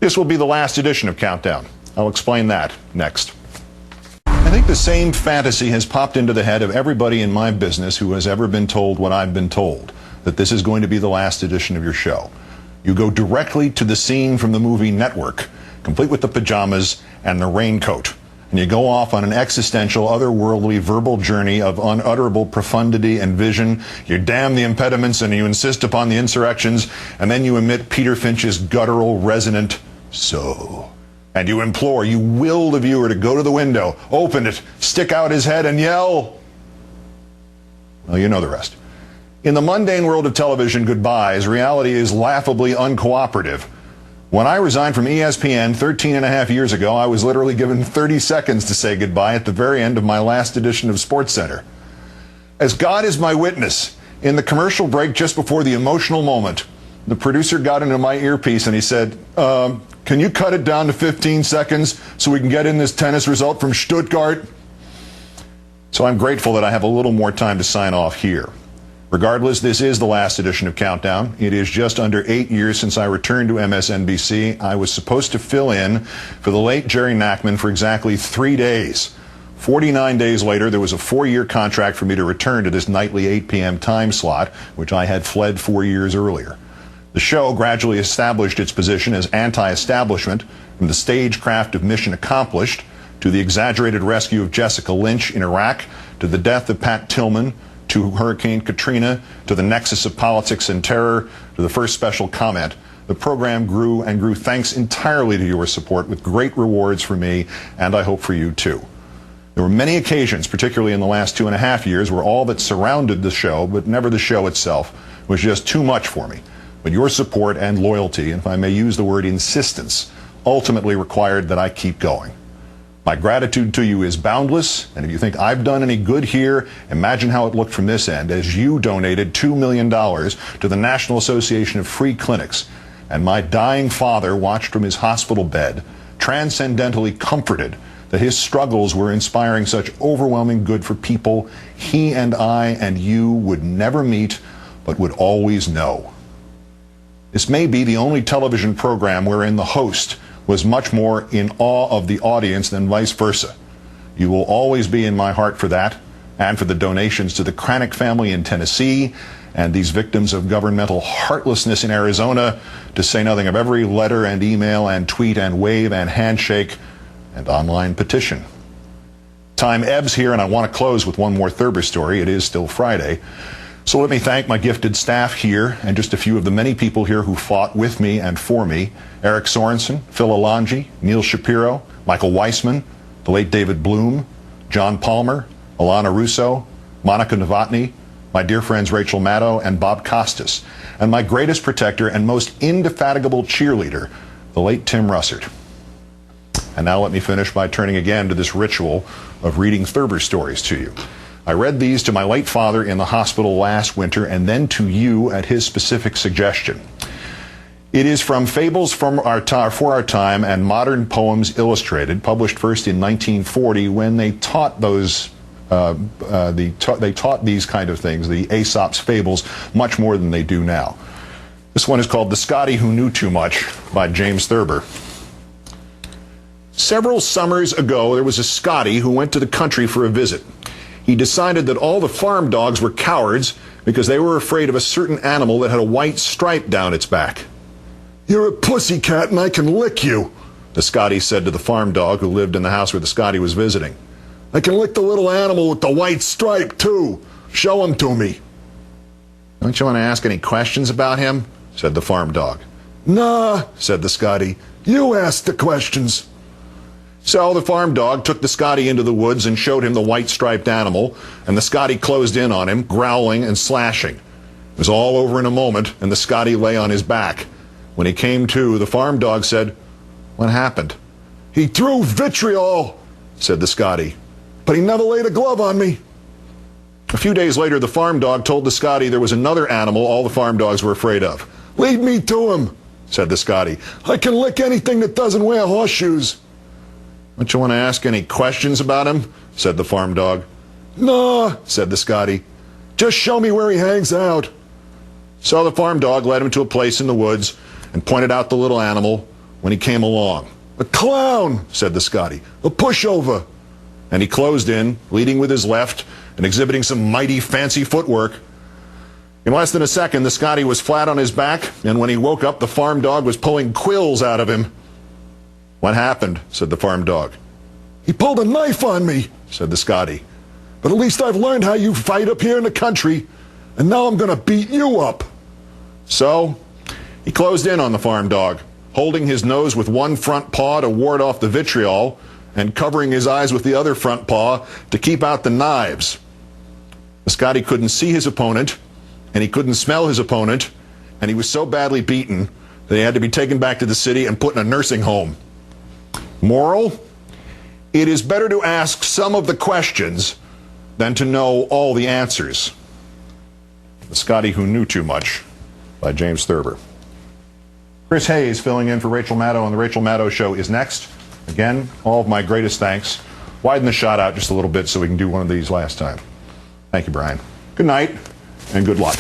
This will be the last edition of Countdown. I'll explain that next. I think the same fantasy has popped into the head of everybody in my business who has ever been told what I've been told, that this is going to be the last edition of your show. You go directly to the scene from the movie Network, complete with the pajamas and the raincoat, and you go off on an existential, otherworldly, verbal journey of unutterable profundity and vision. You damn the impediments and you insist upon the insurrections, and then you emit Peter Finch's guttural, resonant "so." And you implore, you will the viewer to go to the window, open it, stick out his head and yell. Well, you know the rest. In the mundane world of television goodbyes, reality is laughably uncooperative. When I resigned from ESPN 13 and a half years ago, I was literally given 30 seconds to say goodbye at the very end of my last edition of SportsCenter. As God is my witness, in the commercial break just before the emotional moment, the producer got into my earpiece and he said, can you cut it down to 15 seconds so we can get in this tennis result from Stuttgart? So I'm grateful that I have a little more time to sign off here. Regardless, this is the last edition of Countdown. It is just under 8 years since I returned to MSNBC. I was supposed to fill in for the late Jerry Nachman for exactly 3 days. 49 days later, there was a 4-year contract for me to return to this nightly 8 p.m. time slot, which I had fled 4 years earlier. The show gradually established its position as anti-establishment, from the stagecraft of Mission Accomplished to the exaggerated rescue of Jessica Lynch in Iraq, to the death of Pat Tillman, to Hurricane Katrina, to the nexus of politics and terror, to the first special comment. The program grew and grew thanks entirely to your support, with great rewards for me, and I hope for you too. There were many occasions, particularly in the last 2.5 years, where all that surrounded the show, but never the show itself, was just too much for me. But your support and loyalty, and if I may use the word insistence, ultimately required that I keep going. My gratitude to you is boundless, and if you think I've done any good here, imagine how it looked from this end as you donated $2 million to the National Association of Free Clinics, and my dying father watched from his hospital bed, transcendently comforted that his struggles were inspiring such overwhelming good for people he and I and you would never meet, but would always know. This may be the only television program wherein the host was much more in awe of the audience than vice versa. You will always be in my heart for that, and for the donations to the Cranick family in Tennessee, and these victims of governmental heartlessness in Arizona, to say nothing of every letter and email and tweet and wave and handshake and online petition. Time ebbs here, and I want to close with one more Therber story. It is still Friday. So let me thank my gifted staff here and just a few of the many people here who fought with me and for me. Eric Sorensen, Phil Alonji, Neil Shapiro, Michael Weissman, the late David Bloom, John Palmer, Alana Russo, Monica Novotny, my dear friends Rachel Maddow and Bob Costas, and my greatest protector and most indefatigable cheerleader, the late Tim Russert. And now let me finish by turning again to this ritual of reading Therber stories to you. I read these to my late father in the hospital last winter, and then to you at his specific suggestion. It is from Fables for Our Time and Modern Poems Illustrated, published first in 1940, when they taught they taught these kind of things, the Aesop's fables, much more than they do now. This one is called The Scottie Who Knew Too Much by James Therber. Several summers ago, there was a Scottie who went to the country for a visit. He decided that all the farm dogs were cowards because they were afraid of a certain animal that had a white stripe down its back. "You're a pussycat and I can lick you," the Scottie said to the farm dog who lived in the house where the Scottie was visiting. "I can lick the little animal with the white stripe too. Show him to me." "Don't you want to ask any questions about him?" said the farm dog. "Nah," said the Scottie. "You ask the questions." So the farm dog took the Scottie into the woods and showed him the white-striped animal, and the Scottie closed in on him, growling and slashing. It was all over in a moment, and the Scottie lay on his back. When he came to, the farm dog said, "What happened?" "He threw vitriol," said the Scottie, "but he never laid a glove on me." A few days later, the farm dog told the Scottie there was another animal all the farm dogs were afraid of. "Lead me to him," said the Scottie. "I can lick anything that doesn't wear horseshoes." "Don't you want to ask any questions about him?" said the farm dog. "Nah," said the Scottie. "Just show me where he hangs out." So the farm dog led him to a place in the woods and pointed out the little animal, when he came along. "A clown," said the Scottie. "A pushover." And he closed in, leading with his left and exhibiting some mighty fancy footwork. In less than a second, the Scottie was flat on his back, and when he woke up, the farm dog was pulling quills out of him. "What happened?" said the farm dog. "He pulled a knife on me," said the Scottie. "But at least I've learned how you fight up here in the country, and now I'm going to beat you up." So he closed in on the farm dog, holding his nose with one front paw to ward off the vitriol and covering his eyes with the other front paw to keep out the knives. The Scottie couldn't see his opponent, and he couldn't smell his opponent, and he was so badly beaten that he had to be taken back to the city and put in a nursing home. Moral: it is better to ask some of the questions than to know all the answers. The Scottie Who Knew Too Much, by James Therber. Chris Hayes filling in for Rachel Maddow on The Rachel Maddow Show is next. Again, all of my greatest thanks. Widen the shot out just a little bit so we can do one of these last time. Thank you, Brian. Good night, and good luck.